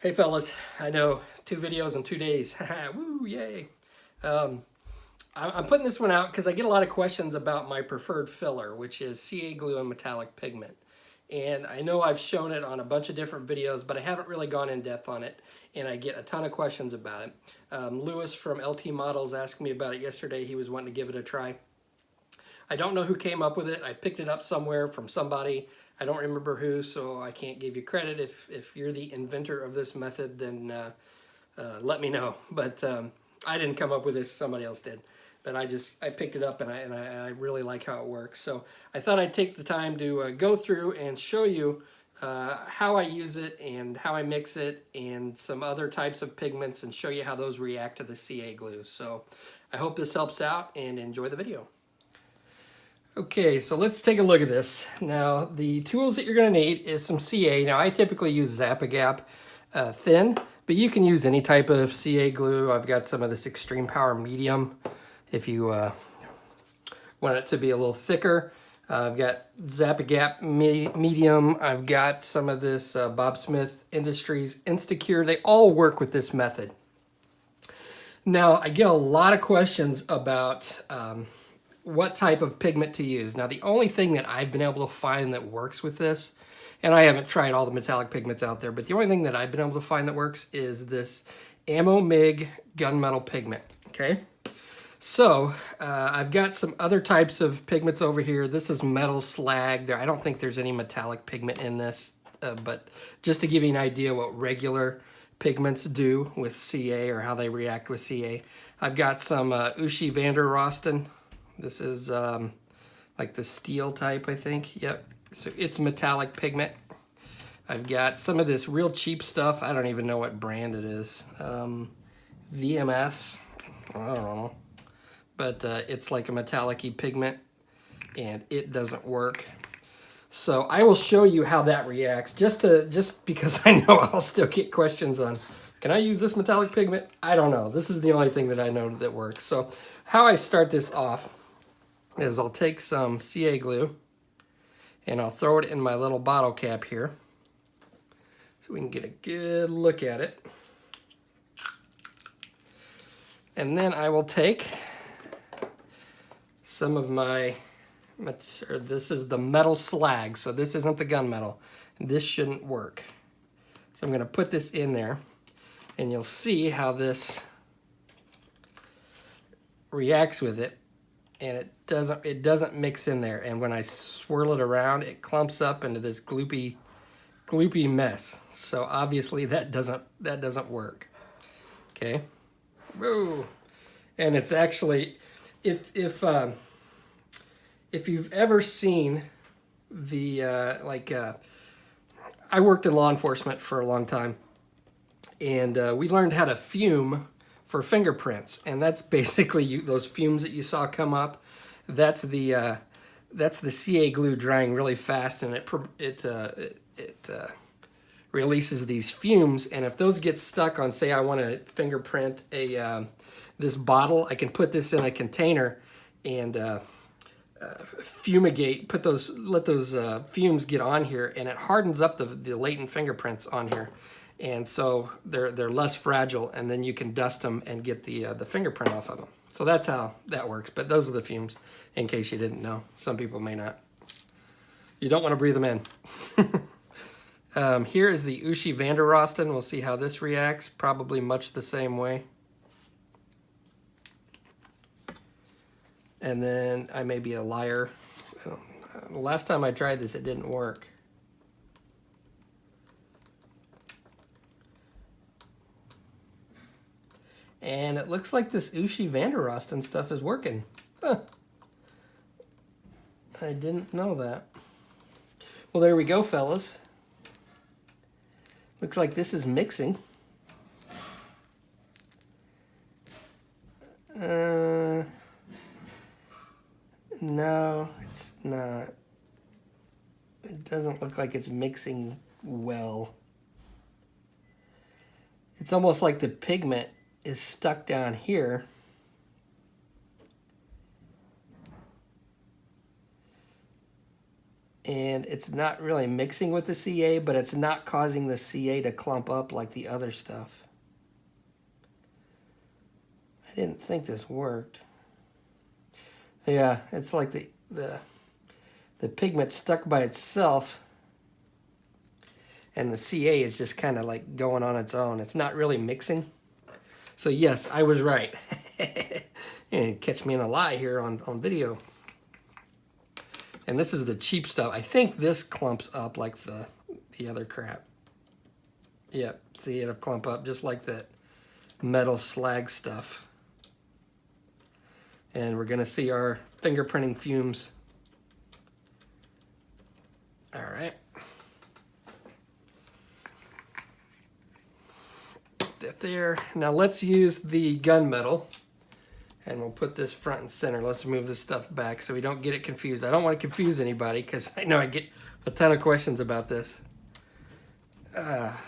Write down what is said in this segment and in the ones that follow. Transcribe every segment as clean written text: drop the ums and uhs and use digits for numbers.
Hey fellas, I know 2 videos in 2 days. Woo, yay. I'm putting this one out because I get a lot of questions about my preferred filler, which is CA glue and metallic pigment. And I know I've shown it on a bunch of different videos, but I haven't really gone in depth on it. And I get a ton of questions about it. Lewis from LT Models asked me about it yesterday. He was wanting to give it a try. I don't know who came up with it. I picked it up somewhere from somebody. I don't remember who, so I can't give you credit. If you're the inventor of this method, then let me know. But I didn't come up with this, somebody else did. But I picked it up and I really like how it works. So I thought I'd take the time to go through and show you how I use it and how I mix it and some other types of pigments and show you how those react to the CA glue. So I hope this helps out and enjoy the video. Okay, so let's take a look at this. Now, the tools that you're going to need is some CA. Now, I typically use zap-a-gap thin, but you can use any type of CA glue. I've got some of this Extreme Power Medium if you want it to be a little thicker. I've got zap-a-gap medium. I've got some of this Bob Smith Industries Instacure. They all work with this method. Now, I get a lot of questions about what type of pigment to use. Now, the only thing that I've been able to find that works with this, and I haven't tried all the metallic pigments out there, but the only thing that I've been able to find that works is this Ammo Mig Gun Metal pigment, okay? So, I've got some other types of pigments over here. This is metal slag. I don't think there's any metallic pigment in this, but just to give you an idea what regular pigments do with CA or how they react with CA. I've got some Ushi van der Rosten. This is like the steel type, I think. Yep. So it's metallic pigment. I've got some of this real cheap stuff. I don't even know what brand it is. VMS. I don't know. But it's like a metallic-y pigment, and it doesn't work. So I will show you how that reacts, just because I know I'll still get questions on, can I use this metallic pigment? I don't know. This is the only thing that I know that works. So how I start this off is I'll take some CA glue and I'll throw it in my little bottle cap here so we can get a good look at it. And then I will take some of my, this is the metal slag, so this isn't the gunmetal. This shouldn't work. So I'm going to put this in there and you'll see how this reacts with it. And it doesn't mix in there. And when I swirl it around, it clumps up into this gloopy mess. So obviously that doesn't work. Okay. Whoa. And it's actually, if you've ever seen the I worked in law enforcement for a long time, and we learned how to fume for fingerprints, and that's basically those fumes that you saw come up. That's the CA glue drying really fast, and it releases these fumes. And if those get stuck on, say, I want to fingerprint this bottle, I can put this in a container and fumigate. Let those fumes get on here, and it hardens up the latent fingerprints on here. And so they're less fragile, and then you can dust them and get the fingerprint off of them. So that's how that works. But those are the fumes, in case you didn't know. Some people may not. You don't want to breathe them in. Here is the Ushi van der Rosten. We'll see how this reacts. Probably much the same way. And then I may be a liar. Last time I tried this, it didn't work. And it looks like this Ushi van der Rosten stuff is working. Huh. I didn't know that. Well, there we go, fellas. Looks like this is mixing. No, it's not. It doesn't look like it's mixing well. It's almost like the pigment is stuck down here. and it's not really mixing with the CA, but it's not causing the CA to clump up like the other stuff. I didn't think this worked. Yeah, it's like the pigment stuck by itself, and the CA is just kind of like going on its own. It's not really mixing. So yes, I was right. And catch me in a lie here on video. And this is the cheap stuff. I think this clumps up like the other crap. Yep, see, it'll clump up just like that metal slag stuff. And we're gonna see our fingerprinting fumes. All right. Put that there. Now let's use the gunmetal. And we'll put this front and center. Let's move this stuff back so we don't get it confused. I don't want to confuse anybody because I know I get a ton of questions about this.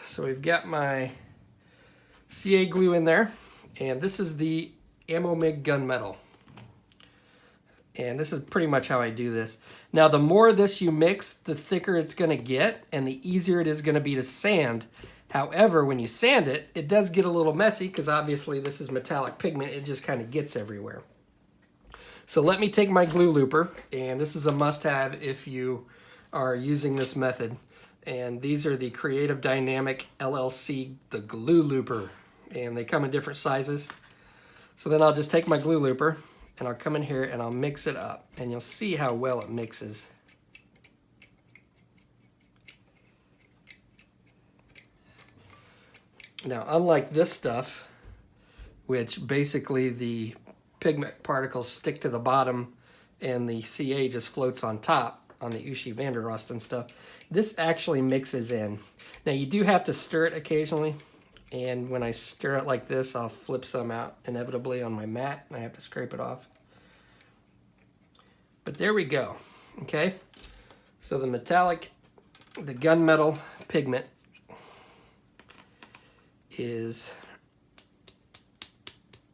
So we've got my CA glue in there. And this is the Ammo Mig Gun Metal. And this is pretty much how I do this. Now the more of this you mix, the thicker it's going to get and the easier it is going to be to sand. However, when you sand it, it does get a little messy because obviously this is metallic pigment. It just kind of gets everywhere. So let me take my glue looper, and this is a must-have if you are using this method. And these are the Creative Dynamic LLC, the glue looper, and they come in different sizes. So then I'll just take my glue looper, and I'll come in here and I'll mix it up, and you'll see how well it mixes. Now, unlike this stuff, which basically the pigment particles stick to the bottom and the CA just floats on top on the Ushi van der Rost and stuff, this actually mixes in. Now, you do have to stir it occasionally, and when I stir it like this, I'll flip some out inevitably on my mat, and I have to scrape it off. But there we go, okay? So the gunmetal pigment is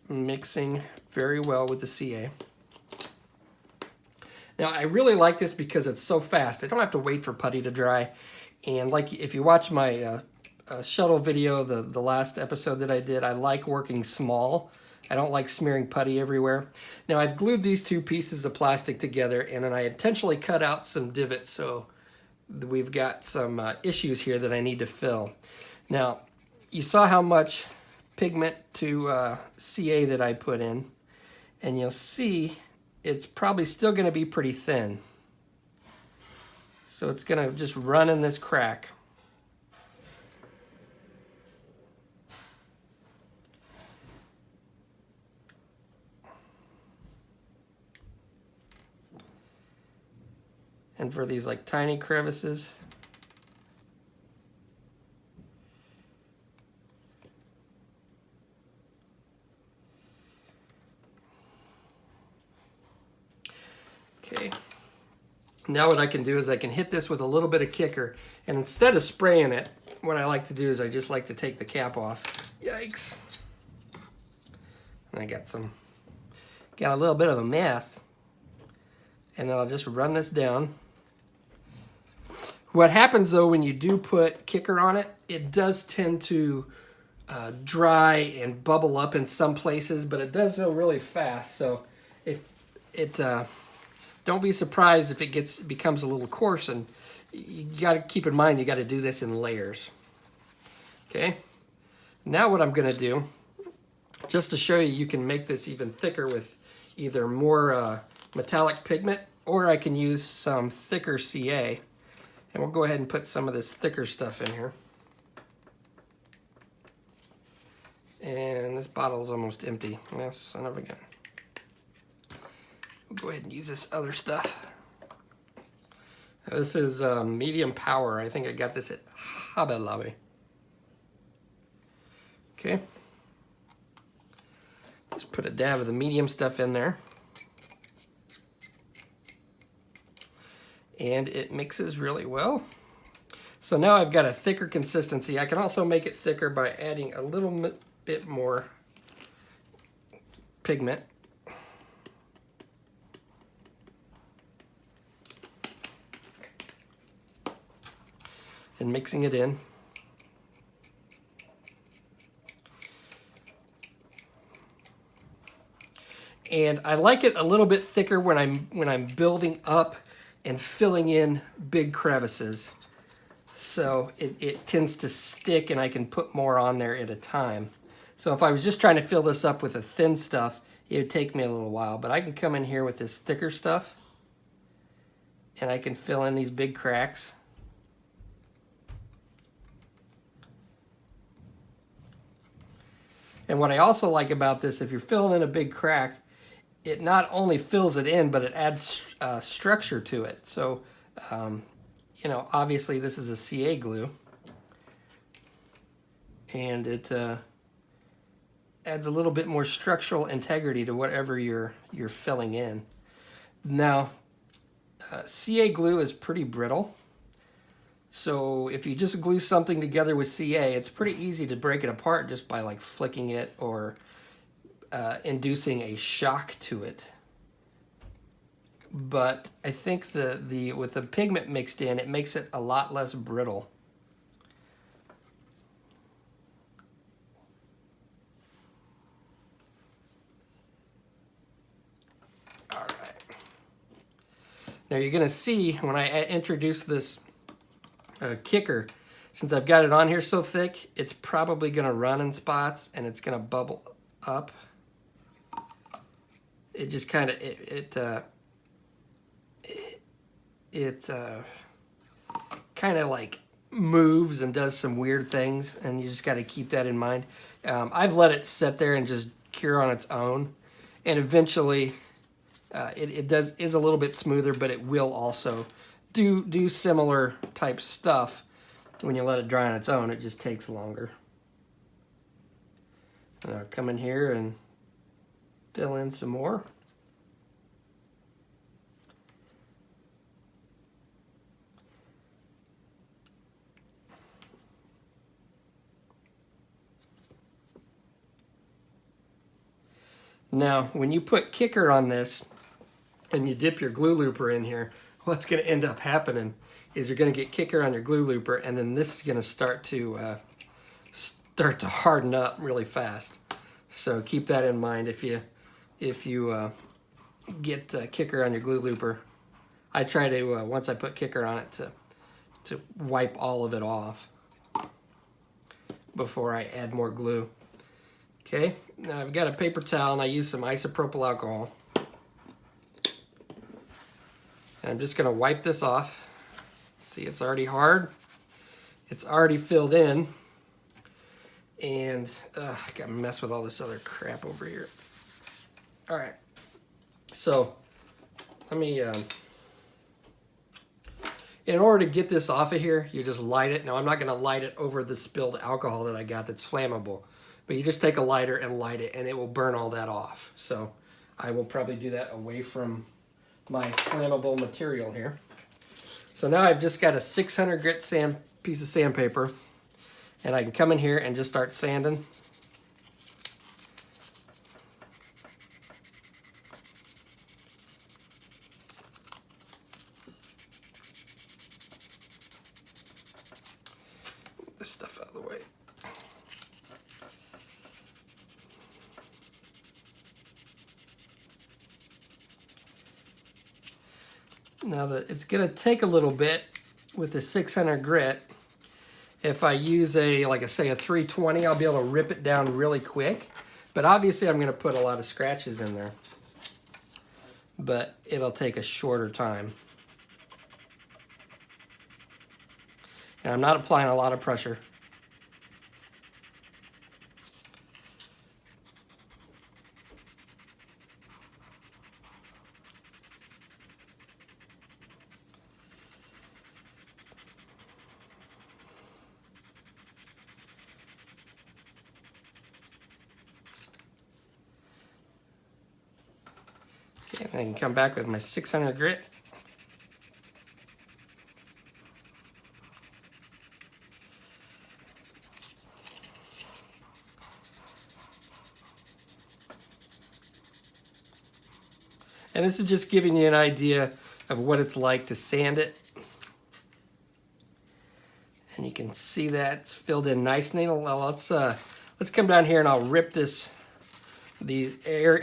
mixing very well with the CA. Now I really like this because it's so fast. I don't have to wait for putty to dry. And like if you watch my shuttle video, the last episode that I did, I like working small. I don't like smearing putty everywhere. Now I've glued these two pieces of plastic together, and then I intentionally cut out some divots, so we've got some issues here that I need to fill. Now, you saw how much pigment to CA that I put in, and you'll see it's probably still going to be pretty thin. So it's going to just run in this crack. And for these like tiny crevices, okay, now what I can do is I can hit this with a little bit of kicker, and instead of spraying it, what I like to do is I just like to take the cap off. Yikes. And I got a little bit of a mess. And then I'll just run this down. What happens though when you do put kicker on it, it does tend to dry and bubble up in some places, but it does so really fast. So if it don't be surprised if it becomes a little coarse, and you got to keep in mind you got to do this in layers. Okay. Now what I'm going to do, just to show you can make this even thicker with either more metallic pigment, or I can use some thicker CA. And we'll go ahead and put some of this thicker stuff in here. And this bottle is almost empty. Yes, son of a gun. We'll go ahead and use this other stuff. This is medium power. I think I got this at Hobby Lobby. Okay. Just put a dab of the medium stuff in there. And it mixes really well. So now I've got a thicker consistency. I can also make it thicker by adding a little bit more pigment. and mixing it in. And I like it a little bit thicker when I'm building up and filling in big crevices. So it tends to stick and I can put more on there at a time. So if I was just trying to fill this up with the thin stuff, it would take me a little while. But I can come in here with this thicker stuff and I can fill in these big cracks. And what I also like about this, if you're filling in a big crack, it not only fills it in, but it adds structure to it. So, you know, obviously this is a CA glue, and it adds a little bit more structural integrity to whatever you're filling in. Now, CA glue is pretty brittle, so if you just glue something together with CA, it's pretty easy to break it apart just by like flicking it or inducing a shock to it. But I think with the pigment mixed in, it makes it a lot less brittle. All right. Now you're gonna see when I introduce this kicker, since I've got it on here so thick, it's probably gonna run in spots and it's gonna bubble up. It just kind of kind of like moves and does some weird things, and you just got to keep that in mind. I've let it sit there and just cure on its own, and eventually it is a little bit smoother, but it will also do similar type stuff when you let it dry on its own. It just takes longer. And I'll come in here and fill in some more. Now, when you put kicker on this and you dip your glue looper in here, what's going to end up happening is you're going to get kicker on your glue looper, and then this is going to start to harden up really fast. So keep that in mind if you get kicker on your glue looper. I try to once I put kicker on it to wipe all of it off before I add more glue. Okay, now I've got a paper towel and I use some isopropyl alcohol. And I'm just gonna wipe this off. See, it's already hard. It's already filled in. And I got to mess with all this other crap over here. All right, so let me, in order to get this off of here, you just light it. Now I'm not gonna light it over the spilled alcohol that I got that's flammable, but you just take a lighter and light it and it will burn all that off. So I will probably do that away from my flammable material here. So now I've just got a 600 grit piece of sandpaper, and I can come in here and just start sanding. Get this stuff out of the way. Now it's going to take a little bit with the 600 grit. If I use like say a 320, I'll be able to rip it down really quick. But obviously I'm going to put a lot of scratches in there. But it'll take a shorter time. And I'm not applying a lot of pressure. Okay, I can come back with my 600 grit. And this is just giving you an idea of what it's like to sand it. see that it's filled in nice and neat. Let's come down here and I'll rip this area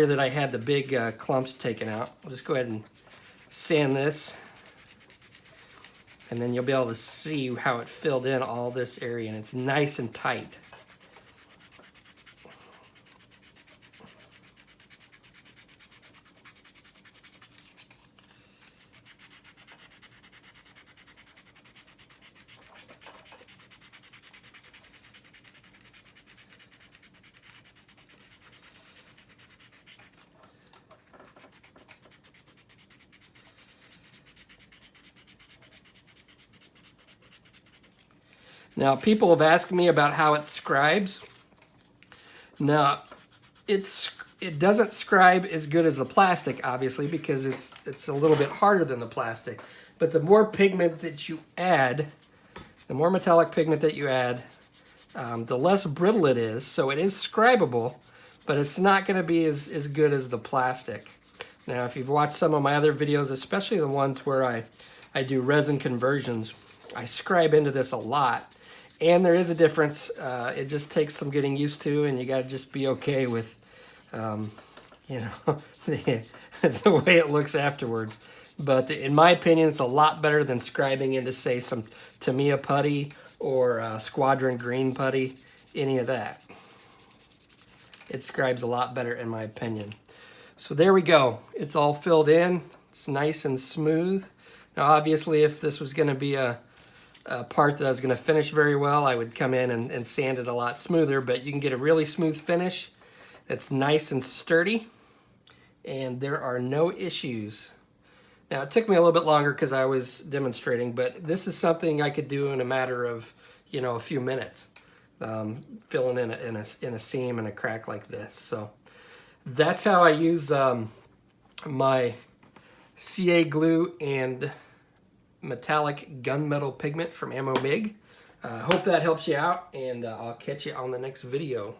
that I had the big clumps taken out. I'll just go ahead and sand this, and then you'll be able to see how it filled in all this area, and it's nice and tight. Now, people have asked me about how it scribes. Now, it doesn't scribe as good as the plastic, obviously, because it's a little bit harder than the plastic. But the more pigment that you add, the more metallic pigment that you add, the less brittle it is. So it is scribable, but it's not going to be as good as the plastic. Now, if you've watched some of my other videos, especially the ones where I do resin conversions, I scribe into this a lot. And there is a difference. It just takes some getting used to, and you got to just be okay with, you know, the way it looks afterwards. But in my opinion, it's a lot better than scribing into, say, some Tamiya putty or Squadron Green putty, any of that. It scribes a lot better in my opinion. So there we go. It's all filled in. It's nice and smooth. Now, obviously, if this was going to be a part that I was going to finish very well, I would come in and sand it a lot smoother, but you can get a really smooth finish. It's nice and sturdy, and there are no issues. Now, it took me a little bit longer because I was demonstrating, but this is something I could do in a matter of, you know, a few minutes, filling in a seam and a crack like this. So that's how I use my CA glue and metallic gunmetal pigment from Ammo Mig. Hope that helps you out, and I'll catch you on the next video.